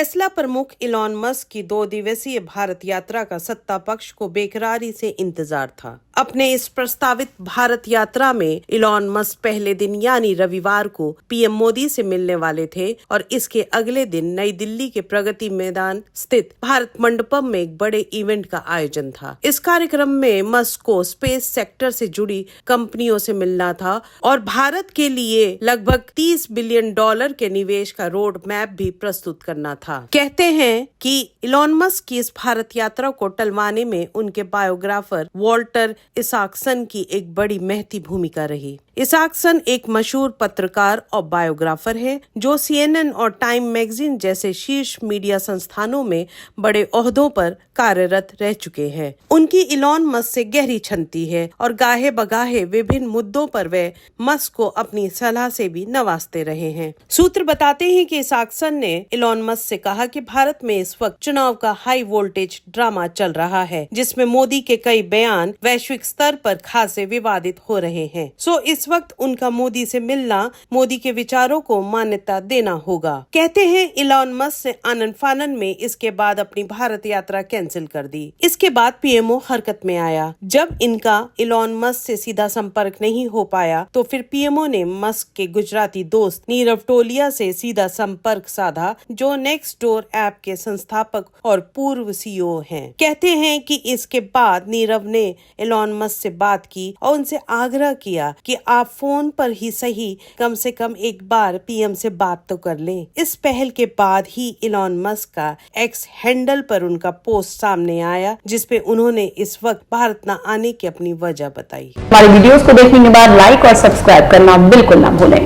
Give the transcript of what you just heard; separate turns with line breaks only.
Tesla प्रमुख Elon Musk की 2 दिवसीय भारत यात्रा का सत्ता पक्ष को बेकरारी से इंतजार था। अपने इस प्रस्तावित भारत यात्रा में इलॉन मस्क पहले दिन यानी रविवार को पीएम मोदी से मिलने वाले थे और इसके अगले दिन नई दिल्ली के प्रगति मैदान स्थित भारत मंडपम में एक बड़े इवेंट का आयोजन था। इस कार्यक्रम में मस्क को स्पेस सेक्टर से जुड़ी कंपनियों से मिलना था और भारत के लिए लगभग $30 बिलियन के निवेश का रोड मैप भी प्रस्तुत करना था। कहते हैं कि इलॉन मस्क की इस भारत यात्रा को टलवाने में उनके बायोग्राफर वॉल्टर इसाकसन की एक बड़ी महती भूमिका रही। इसाकसन एक मशहूर पत्रकार और बायोग्राफर है जो CNN और टाइम मैगजीन जैसे शीर्ष मीडिया संस्थानों में बड़े ओहदों पर कार्यरत रह चुके हैं। उनकी इलॉन मस्क से गहरी छंती है और गाहे बगाहे विभिन्न मुद्दों पर वे मस्क को अपनी सलाह से भी नवाजते रहे हैं। सूत्र बताते हैं कि इसाकसन ने इलॉन मस्क से कहा कि भारत में इस वक्त चुनाव का हाई वोल्टेज ड्रामा चल रहा है जिसमें मोदी के कई बयान वैश्विक स्तर पर खासे विवादित हो रहे हैं। सो इस वक्त उनका मोदी से मिलना मोदी के विचारों को मान्यता देना होगा। कहते हैं इलॉन मस्क से आनन फानन में इसके बाद अपनी भारत यात्रा कैंसिल कर दी। इसके बाद पीएमओ हरकत में आया। जब इनका इलॉन मस्क से सीधा संपर्क नहीं हो पाया तो फिर पीएमओ ने मस्क के गुजराती दोस्त नीरव टोलिया से सीधा संपर्क साधा जो नेक्स्ट डोर ऐप के संस्थापक और पूर्व सीईओ हैं। कहते हैं कि इसके बाद नीरव ने इलॉन मस्क से बात की और उनसे आग्रह किया कि आप फोन पर ही सही कम से कम एक बार पीएम से बात तो कर लें। इस पहल के बाद ही इलॉन मस्क का एक्स हैंडल पर उनका पोस्ट सामने आया जिसपे उन्होंने इस वक्त भारत न आने की अपनी वजह बताई।
हमारे वीडियोस को देखने के बाद लाइक और सब्सक्राइब करना बिल्कुल ना भूलें।